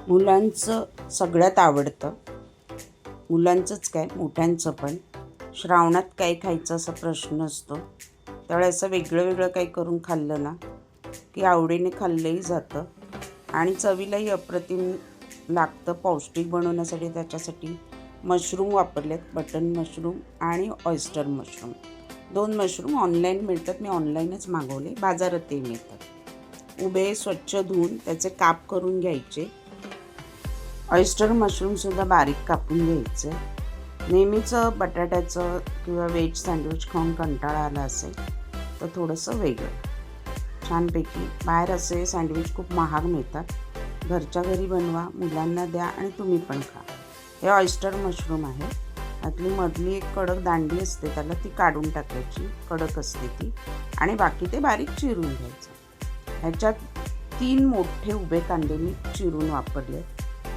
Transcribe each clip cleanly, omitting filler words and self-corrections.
मुलांचं सगळ्यात आवडतं, मुलांचंच काय मोठ्यांचं पण. श्रावणात काय खायचं असा प्रश्न असतो. त्यावेळेस असं वेगळं वेगळं काही करून खाल्लं ना की आवडीने खाल्लंही जातं आणि चवीलाही अप्रतिम लागतं. पौष्टिक बनवण्यासाठी त्याच्यासाठी मशरूम वापरलेत, बटन मशरूम आणि ऑयस्टर मशरूम. 2 मशरूम ऑनलाईन मिळतात, मी ऑनलाईनच मागवले, बाजारातही मिळतात. उभे स्वच्छ धुवून त्याचे काप करून घ्यायचे. ऑयस्टर मशरूमसुद्धा बारीक कापून घ्यायचे. नेहमीचं बटाट्याचं किंवा व्हेज सँडविच खाऊन कंटाळा आला असेल तर थोडंसं वेगळं छानपैकी. बाहेर असे सँडविच खूप महाग मिळतात, घरच्या घरी बनवा, मुलांना द्या आणि तुम्ही पण खा. हे ऑयस्टर मशरूम आहे. त्यातली मधली एक कडक दांडी असते, त्याला ती काढून टाकायची, कडक असते ती, आणि बाकी ते बारीक चिरून घ्यायचं. ह्याच्यात 3 मोठे उभे कांदे मी चिरून वापरले.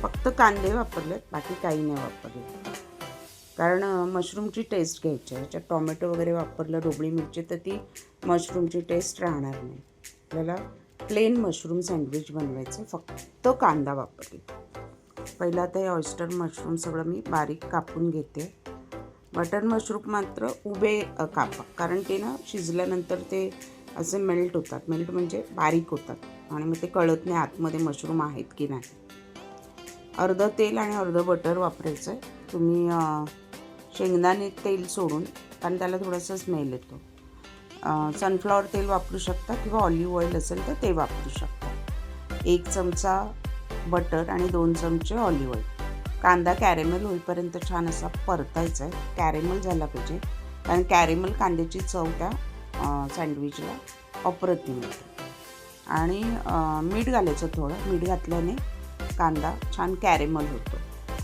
फक्त कांदे वापरलेत, बाकी काही नाही वापरले, कारण मशरूमची टेस्ट घ्यायची आहे. ह्याच्यात टॉमॅटो वगैरे वापरलं, ढोबळी मिरची, तर ती मशरूमची टेस्ट राहणार नाही. आपल्याला प्लेन मशरूम सँडविच बनवायचं, फक्त कांदा वापरले. पहिला आता हे ऑयस्टर मशरूम सगळं मी बारीक कापून घेते. बटर मशरूम मात्र उभे कापा, कारण ते ना शिजल्यानंतर ते असे मेल्ट होतात, मेल्ट म्हणजे बारीक होतात आणि मग ते कळत नाही आतमध्ये मशरूम आहेत की नाही. अर्धं तेल आणि अर्धं बटर वापरायचं आहे. तुम्ही शेंगदाणे तेल सोडून, कारण त्याला थोडंसं स्मेल येतो. सनफ्लॉवर तेल वापरू शकता किंवा ऑलिव्ह ऑइल असेल तर ते वापरू शकता. 1 चमचा बटर आणि 2 चमचे ऑलिव्ह ऑइल. कांदा कॅरेमल होईपर्यंत छान असा परतायचा आहे. कॅरेमल झाला पाहिजे, कारण कॅरेमल कांद्याची चव त्या सँडविचला अप्रतिम येते. आणि मीठ घालायचं थोडं. मीठ घातल्याने कांदा छान कॅरेमल होतो.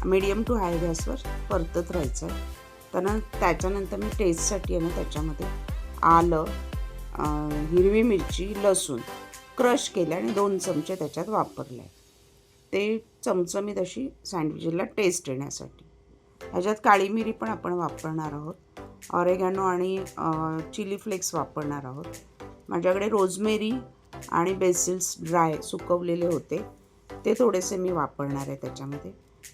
मीडियम टू हाय गॅसवर परतत राहायचं आहे. त्याच्यानंतर मी टेस्टसाठी आहे ना त्याच्यामध्ये आलं, हिरवी मिरची, लसूण क्रश केलं आणि 2 चमचे त्याच्यात वापरले. ते चमचमीत अशी सँडविचला टेस्ट येण्यासाठी. ह्याच्यात काळी मिरी पण आपण वापरणार आहोत, ऑरेगॅनो आणि चिली फ्लेक्स वापरणार आहोत. माझ्याकडे रोजमेरी आणि बेसिल्स ड्राय सुकवलेले होते, ते थोडेसे मी वापरणार आहे त्याच्यामध्ये.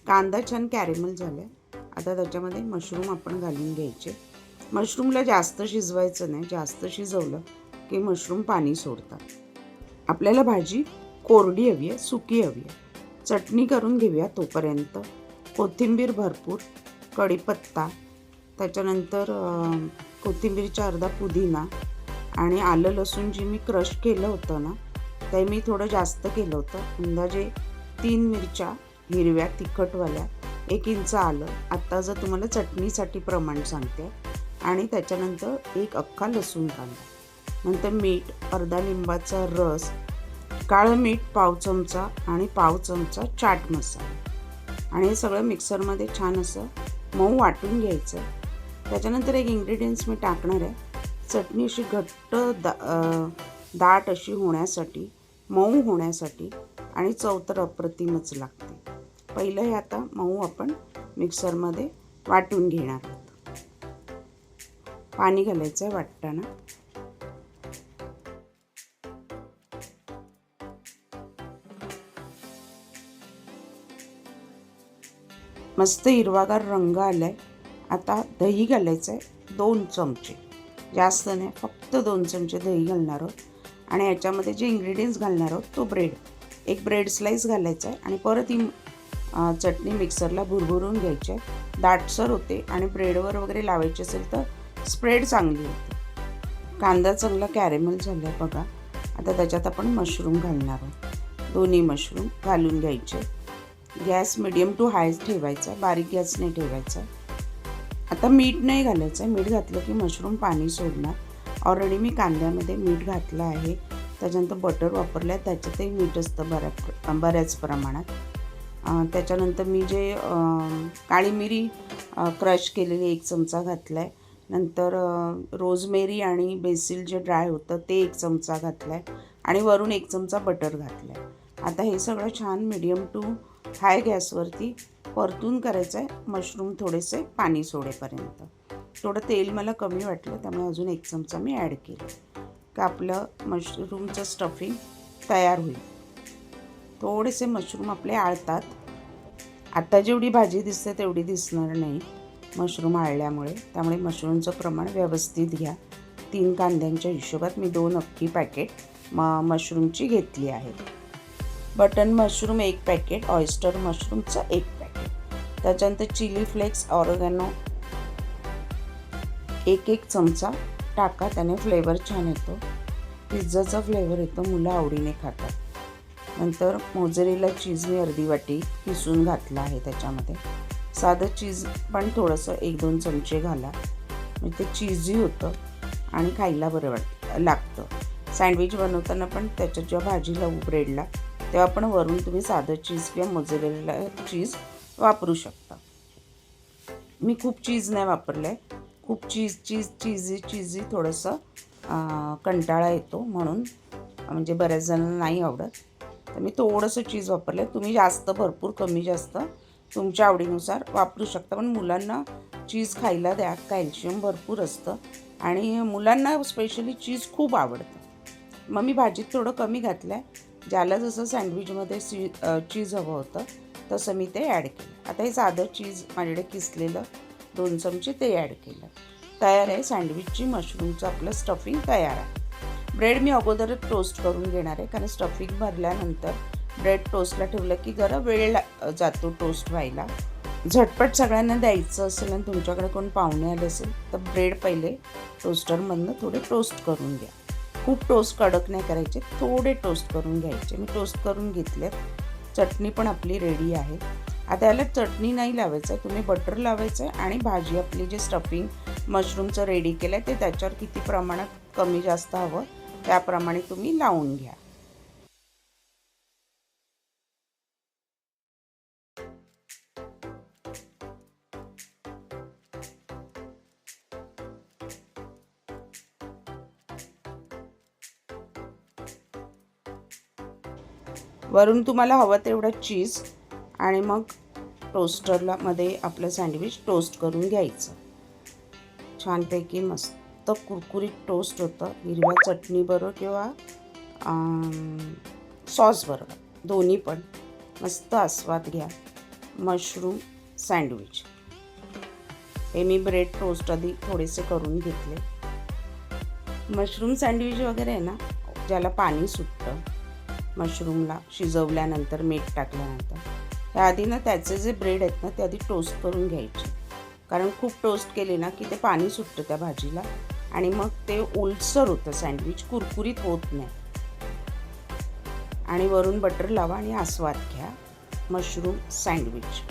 कांदा छान कॅरेमल झाला. आता त्याच्यामध्ये मशरूम आपण घालून घ्यायचे. मशरूमला जास्त शिजवायचं नाही, जास्त शिजवलं की मशरूम पाणी सोडतात. आपल्याला भाजी कोरडी हवी आहे, सुकी हवी आहे. चटणी करून घेऊया तोपर्यंत. कोथिंबीर भरपूर, कढीपत्ता, त्याच्यानंतर कोथिंबीरचा अर्धा पुदिना आणि आलं लसूण जी मी क्रश केलं होतं ना, ते मी थोडं जास्त केलं होतं. अंदाजे 3 मिरच्या हिरव्या तिखटवाल्या, 1 इंच आलं. आत्ता जर तुम्हाला चटणीसाठी प्रमाण सांगते. आणि त्याच्यानंतर 1 अख्खा लसूण कांदा. नंतर मीठ, अर्धा लिंबाचा रस, काळं मीठ पाव चमचा आणि पाव चमचा चाट मसाला. आणि हे सगळं मिक्सरमध्ये छान असं मऊ वाटून घ्यायचं. त्याच्यानंतर एक इंग्रेडियंट्स मी टाकणार आहे. चटणी अशी घट्ट दाट अशी होण्यासाठी, मऊ होण्यासाठी, आणि चव तर अप्रतिमच लागते. पहिलं हे आता मऊ आपण मिक्सरमध्ये वाटून घेणार आहोत. पाणी घालायचं आहे वाटताना. मस्त हिरवागार रंग आला आहे. आता दही घालायचं आहे 2 चमचे, जास्त नाही, फक्त 2 चमचे दही घालणार आहोत. आणि याच्यामध्ये जे इंग्रेडियंट्स घालणार आहोत तो ब्रेड, 1 ब्रेड स्लाईस घालायचा आहे. आणि परत ही चटणी मिक्सरला भुरभुरून घ्यायची आहे. दाटसर होते आणि ब्रेडवर वगैरे लावायची असेल तर स्प्रेड चांगली होते. कांदा चांगला कॅरेमल झाला आहे बघा. आता त्याच्यात आपण मशरूम घालणार आहोत. दोन्ही मशरूम घालून घ्यायचे. गॅस मिडियम टू हाय ठेवायचा, बारीक गॅस नाही ठेवायचा. आता मीठ नाही घालायचं. मीठ घातलं की मशरूम पाणी सोडणार. ऑलरेडी मी कांद्यामध्ये मीठ घातलं आहे. त्याच्यानंतर बटर वापरलं आहे, त्याच्यातही मीठ असतं बऱ्याच प्रमाणात. त्याच्यानंतर मी जे काळी मिरी क्रश केलेली 1 चमचा घातला आहे. नंतर रोजमेरी आणि बेसिल जे ड्राय होतं ते 1 चमचा घातला आहे. आणि वरून 1 चमचा बटर घातला आहे. आता हे सगळं छान मिडियम टू हाय गॅसवरती परतून करायचं आहे, मशरूम थोडेसे पाणी सोडेपर्यंत. थोडं तेल मला कमी वाटलं, त्यामुळे अजून 1 चमचा मी ॲड केलं का आपलं मशरूमचं स्टफिंग तयार होईल. थोडेसे मशरूम आपले आळतात. आता जेवढी भाजी दिसते तेवढी दिसणार नाही मशरूम आळल्यामुळे, त्यामुळे मशरूमचं प्रमाण व्यवस्थित घ्या. 3 कांद्यांच्या हिशोबात मी 2 अख्खी पॅकेट मशरूमची घेतली आहेत. बटन मशरूम 1 पॅकेट, ऑयस्टर मशरूमचं 1 पॅकेट, त्याच्यानंतर चिली फ्लेक्स, ऑरेगॅनो 1 चमचा टाका, त्याने फ्लेवर छान येतो, पिझ्झाचा फ्लेवर येतो, मुलं आवडीने खातात. नंतर मोझरेला चीज मी अर्धी वाटी किसून घातलं आहे त्याच्यामध्ये. साधं चीज पण थोडंसं 1-2 चमचे घाला, म्हणजे ते चीजी होतं आणि खायला बरं लागतं. सँडविच बनवताना पण त्याच्या जेव्हा भाजीला ब्रेडला तेव्हा पण वरून तुम्ही साधं चीज किंवा मोझरेला चीज वापरू शकता. मी खूप चीज नाही वापरलं आहे, खूप चीजी थोडंसं कंटाळा येतो म्हणून, म्हणजे बऱ्याच जणांना नाही आवडत, तर मी थोडंसं चीज वापरलं आहे. तुम्ही जास्त भरपूर कमी जास्त तुमच्या आवडीनुसार वापरू शकता, पण मुलांना चीज खायला द्या, कॅल्शियम भरपूर असतं आणि मुलांना स्पेशली चीज खूप आवडतं. मग मी भाजीत थोडं कमी घातलं आहे. ज्याला जसं सँडविचमध्ये चीज हवं होतं तसं मी ते ॲड केलं. आता हे साधं चीज माझ्याकडे किसलेलं 2 चमचे ते ॲड केलं. तयार आहे सँडविचची मशरूमचं आपलं स्टफिंग तयार आहे. ब्रेड मी अगोदर टोस्ट करून घेणार आहे, कारण स्टफिंग भरल्यानंतर ब्रेड टोस्टला ठेवलं की जरा वेळ जातो टोस्ट व्हायला. झटपट सगळ्यांना द्यायचं असेल आणि तुमच्याकडे कोण पाहुणे आले असेल तर ब्रेड पहिले टोस्टरमधनं थोडे टोस्ट करून घ्या. खूप टोस्ट कडक नाही करायचे, थोडे टोस्ट करून घ्यायचे. मी टोस्ट करून घेतले. चटणी पण आपली रेडी आहे. आता याला चटणी नाही लावायचं आहे, तुम्ही बटर लावायचं आहे आणि भाजी आपली जे स्टफिंग मशरूमचं रेडी केलं आहे ते त्याच्यावर किती प्रमाणात कमी जास्त हवं त्याप्रमाणे तुम्ही लावून घ्या. वरून तुम्हाला हवं तेवढं चीज आणि मग टोस्टरला मध्ये आपलं सँडविच टोस्ट करून घ्यायचं. छानपैकी मस्त कुरकुरीत टोस्ट होतं, हिरव्या चटणीबरोबर किंवा सॉसबरोबर, दोन्ही पण मस्त आस्वाद घ्या. मशरूम सँडविच हे मी ब्रेड टोस्ट आधी थोडेसे करून घेतले. मशरूम सँडविच वगैरे आहे ना, ज्याला पाणी सुटतं मशरूमला शिजवल्यानंतर, मीठ टाकल्यानंतर, त्याआधी ना त्याचे जे ब्रेड आहेत ना ते आधी टोस्ट करून घ्यायचे, कारण खूप टोस्ट केले ना की ते पाणी सुटतं त्या भाजीला आणि मग ते ओलसर होतं, सँडविच कुरकुरीत होत नाही. आणि वरून बटर लावा आणि आस्वाद घ्या मशरूम सँडविच.